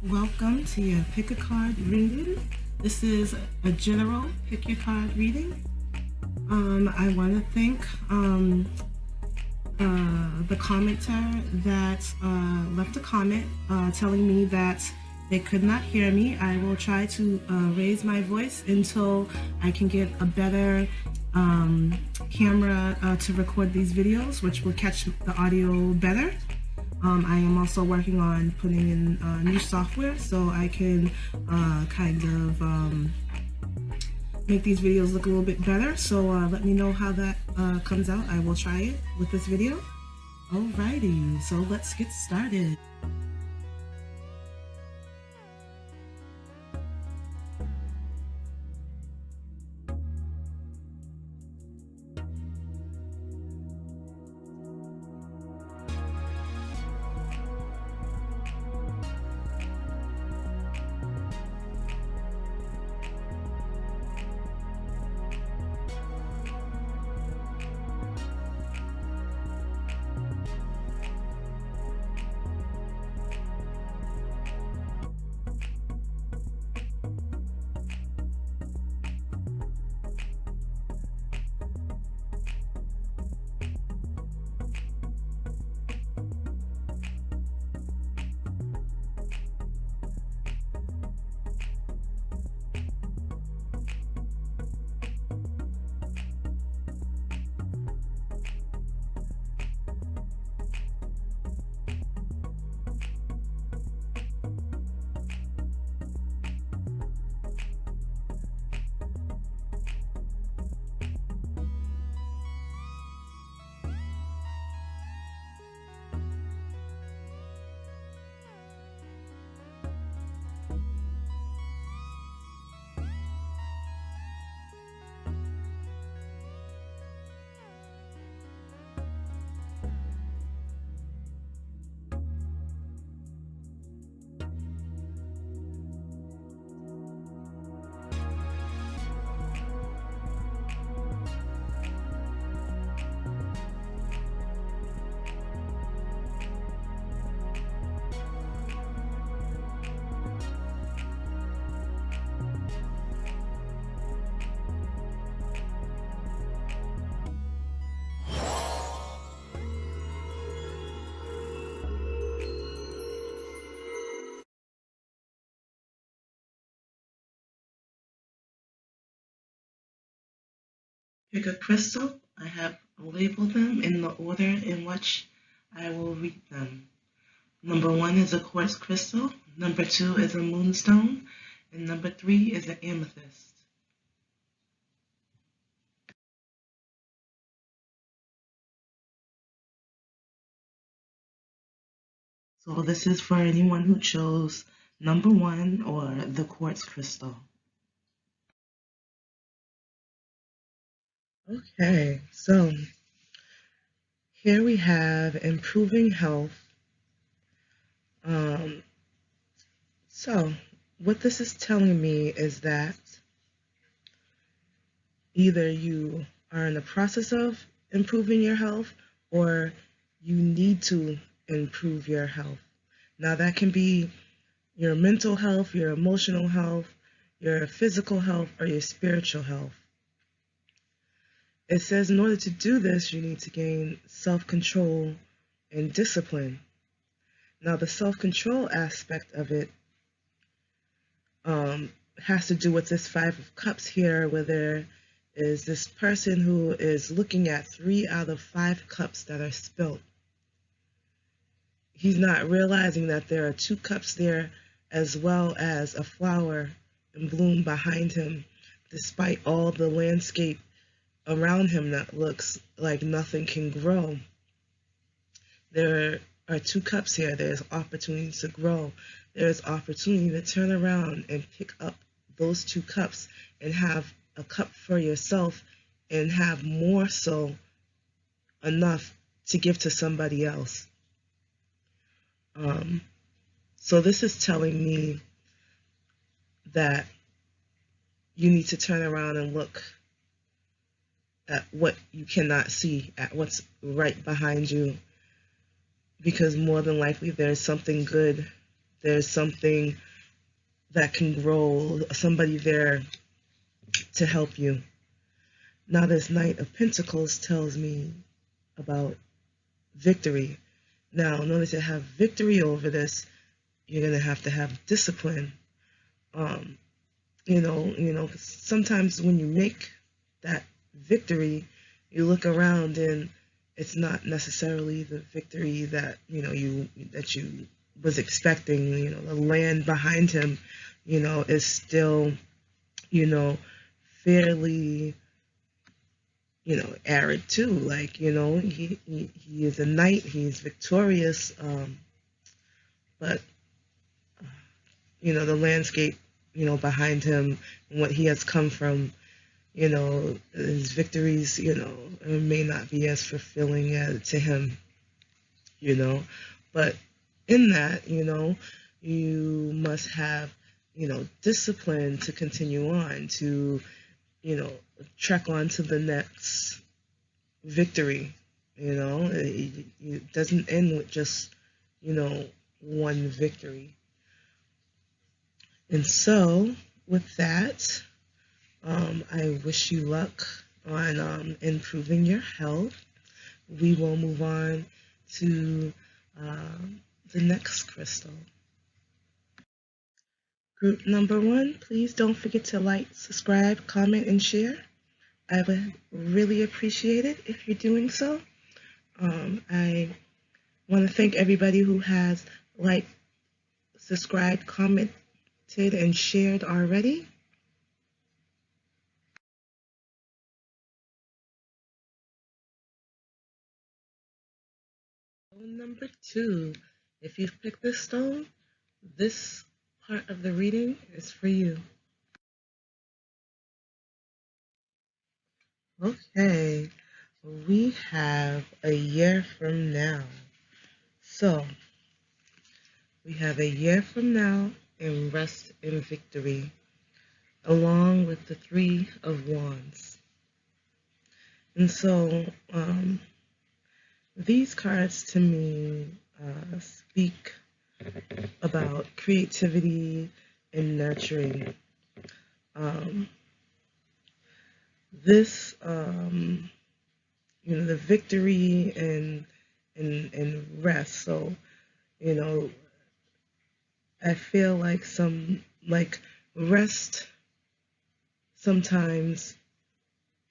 Welcome to your pick a card reading. This is a general pick your card reading. I want to thank the commenter that left a comment telling me that they could not hear me. I will try to raise my voice until I can get a better camera to record these videos, which will catch the audio better. I am also working on putting in new software so I can kind of make these videos look a little bit better. So let me know how that comes out. I will try it with this video. Alrighty, so let's get started. Pick a crystal. I have labeled them in the order in which I will read them. Number 1 is a quartz crystal, number 2 is a moonstone, and number 3 is an amethyst. So this is for anyone who chose number 1 or the quartz crystal. Okay, so here we have improving health. So what this is telling me is that either you are in the process of improving your health or you need to improve your health. Now that can be your mental health, your emotional health, your physical health, or your spiritual health. It says in order to do this, you need to gain self-control and discipline. Now the self-control aspect of it has to do with this 5 of Cups here, where there is this person who is looking at 3 out of 5 cups that are spilt. He's not realizing that there are 2 cups there, as well as a flower in bloom behind him, despite all the landscape around him that looks like nothing can grow. There are 2 cups here. There's opportunity to grow. There's opportunity to turn around and pick up those 2 cups and have a cup for yourself and have more so enough to give to somebody else. So this is telling me that you need to turn around and look at what you cannot see, at what's right behind you, because more than likely there's something good there's something that can grow, somebody there to help you. Now this Knight of Pentacles tells me about victory. Now, in order to have victory over this, you're going to have discipline. Sometimes when you make that victory, you look around and it's not necessarily the victory that you was expecting. The land behind him, is still, fairly, arid too. Like, he is a knight, he's victorious, but the landscape, behind him and what he has come from, his victories, may not be as fulfilling to him, but in that, you must have, discipline to continue on, to, trek on to the next victory. It doesn't end with just, one victory. And so, with that, I wish you luck on improving your health. We will move on to the next crystal. Group number 1, please don't forget to like, subscribe, comment, and share. I would really appreciate it if you're doing so. I want to thank everybody who has liked, subscribed, commented, and shared already. Stone number 2. If you've picked this stone, this part of the reading is for you. Okay, we have a year from now. So, we have a year from now in rest and victory, along with the 3 of Wands. And so, these cards to me speak about creativity and nurturing. This, the victory and rest. So, I feel like rest sometimes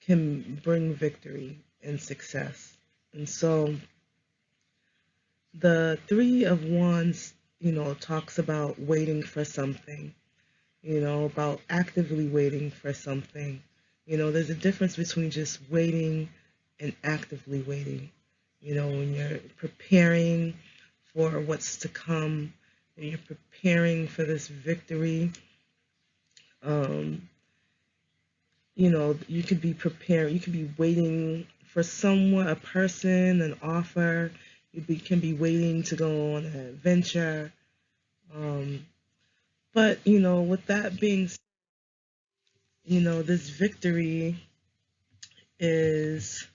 can bring victory and success. And so the 3 of Wands, talks about waiting for something, about actively waiting for something. There's a difference between just waiting and actively waiting. When you're preparing for what's to come, and you're preparing for this victory, you could be prepared, you could be waiting for someone, a person, an offer. You can be waiting to go on an adventure. But, with that being said, this victory is,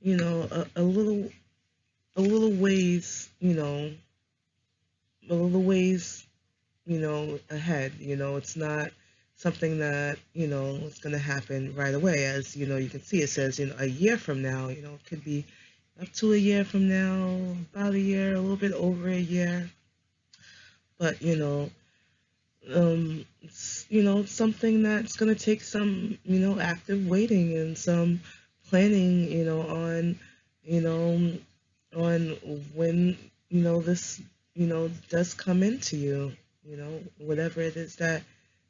a little ways, ahead. It's not something that, is going to happen right away. As, you can see it says, a year from now, it could be up to a year from now, about a year, a little bit over a year. But, it's something that's going to take some, active waiting and some planning, on when, this, does come into you, whatever it is that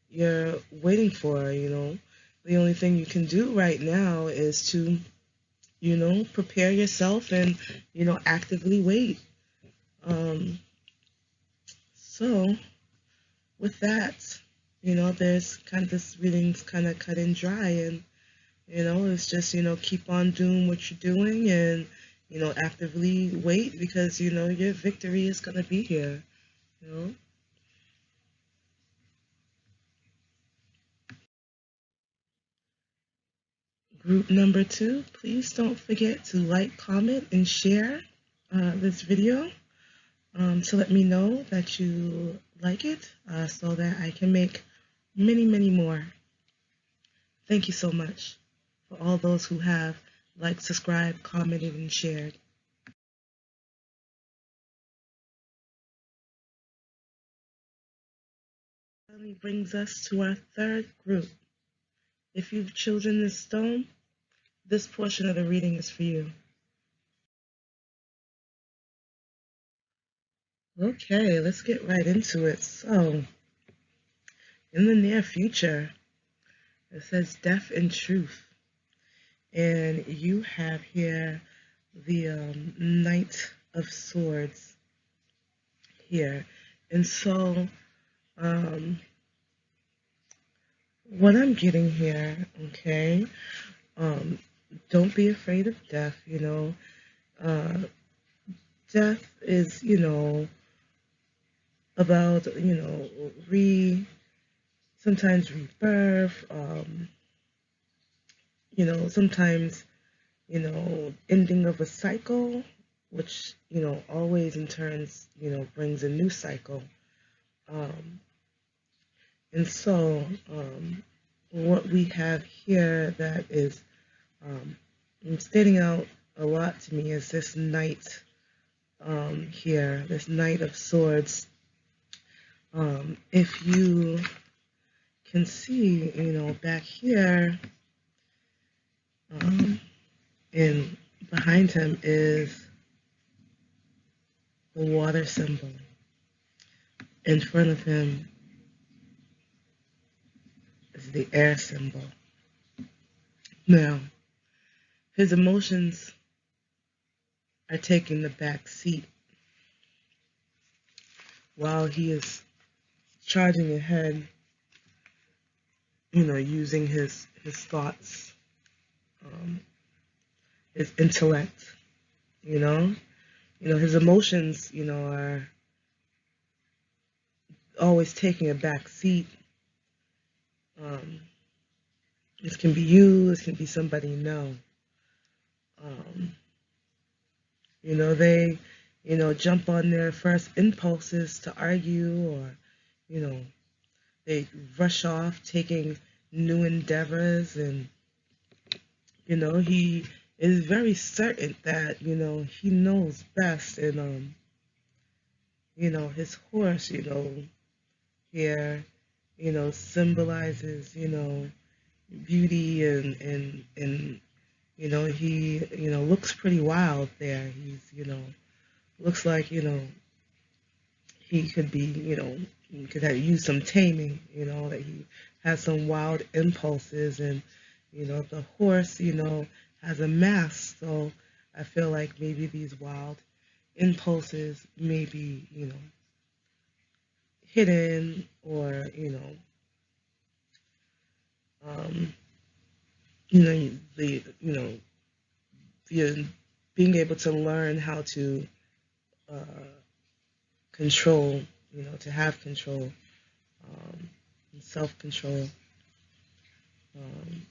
you're waiting for. The only thing you can do right now is to, prepare yourself and, actively wait. So with that, there's kind of this reading's kind of cut and dry, and, it's just, keep on doing what you're doing and, actively wait, because, your victory is going to be here, Group number 2, please don't forget to like, comment, and share this video to let me know that you like it so that I can make many, many more. Thank you so much for all those who have liked, subscribed, commented, and shared. Finally brings us to our third group. If you've children in stone, this portion of the reading is for you. Okay, let's get right into it. So, in the near future, it says death and truth. And you have here the Knight of Swords here. And so, um, what I'm getting here, okay, don't be afraid of death, Uh, death is, about, sometimes rebirth, sometimes, ending of a cycle, which, always in turns, brings a new cycle. Um, and so, what we have here that is standing out a lot to me is this knight here, this Knight of Swords. If you can see, back here, and behind him is the water symbol. In front of him is the air symbol. Now, his emotions are taking the back seat while he is charging ahead, using his thoughts, his intellect, his emotions, are always taking a back seat. This can be you, this can be somebody you know. They, jump on their first impulses to argue, or, they rush off taking new endeavors, and, he is very certain that, he knows best, and, his horse, here, symbolizes, beauty, and he, looks pretty wild there. He's, looks like, he could be, he could have used some taming, that he has some wild impulses, and, the horse, has a mask, so I feel like maybe these wild impulses may be, hidden, or, um, the, the being able to learn how to uh, control, to have control, self-control. Um,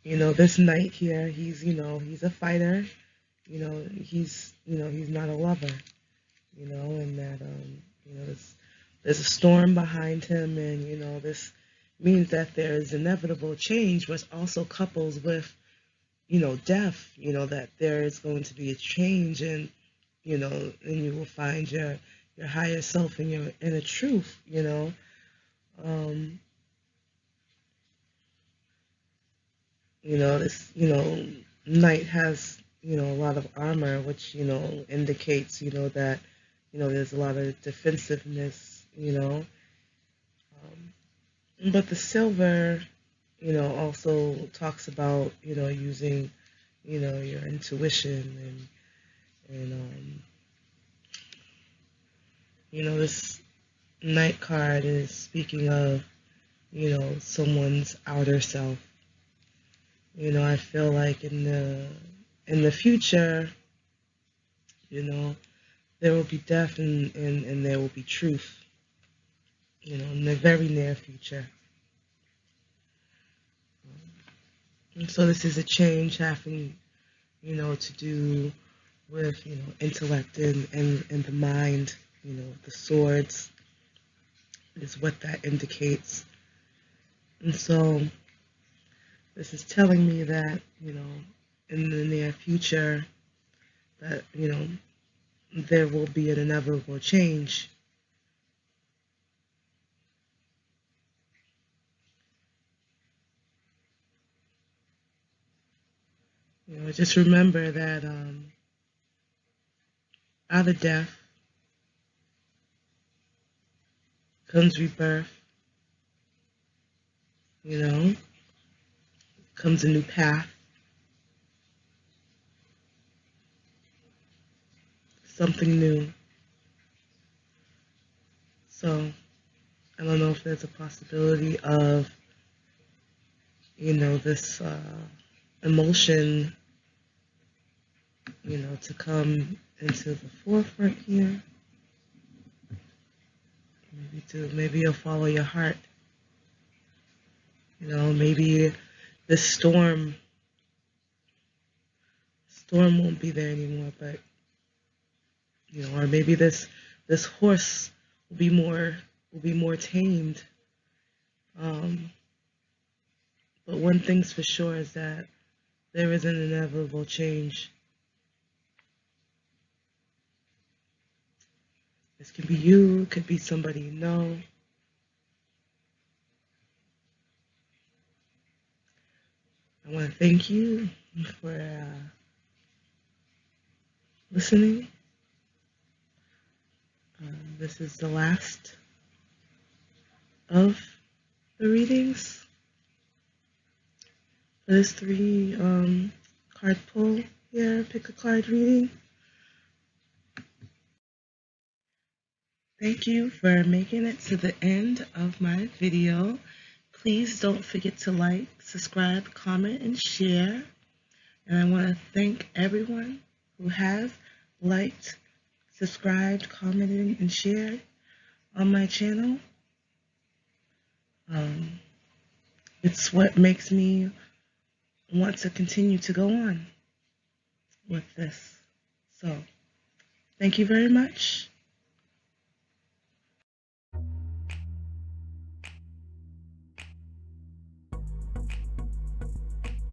this knight here, he's a fighter. He's not a lover. And that, there's a storm behind him, and this means that there is inevitable change, but also couples with, death. That there is going to be a change, and and you will find your higher self and your inner truth. Um, this, knight has, a lot of armor, which, indicates, that, there's a lot of defensiveness, but the silver, also talks about, using, your intuition, and this knight card is speaking of, someone's outer self. I feel like in the future, there will be death, and there will be truth, in the very near future. And so this is a change having, to do with, intellect, and the mind, the swords is what that indicates. And so this is telling me that, in the near future, that, there will be an inevitable change. Just remember that out of death comes rebirth, comes a new path, something new. So I don't know if there's a possibility of, this emotion, to come into the forefront here. Maybe you'll follow your heart. Maybe this storm won't be there anymore, but or maybe this horse will be more tamed. But one thing's for sure is that there is an inevitable change. This could be you, it could be somebody you know. I want to thank you for listening. This is the last of the readings for this 3 card pull here, pick a card reading. Thank you for making it to the end of my video. Please don't forget to like, subscribe, comment, and share. And I want to thank everyone who has liked, subscribed, commented, and shared on my channel. It's what makes me want to continue to go on with this. So, thank you very much.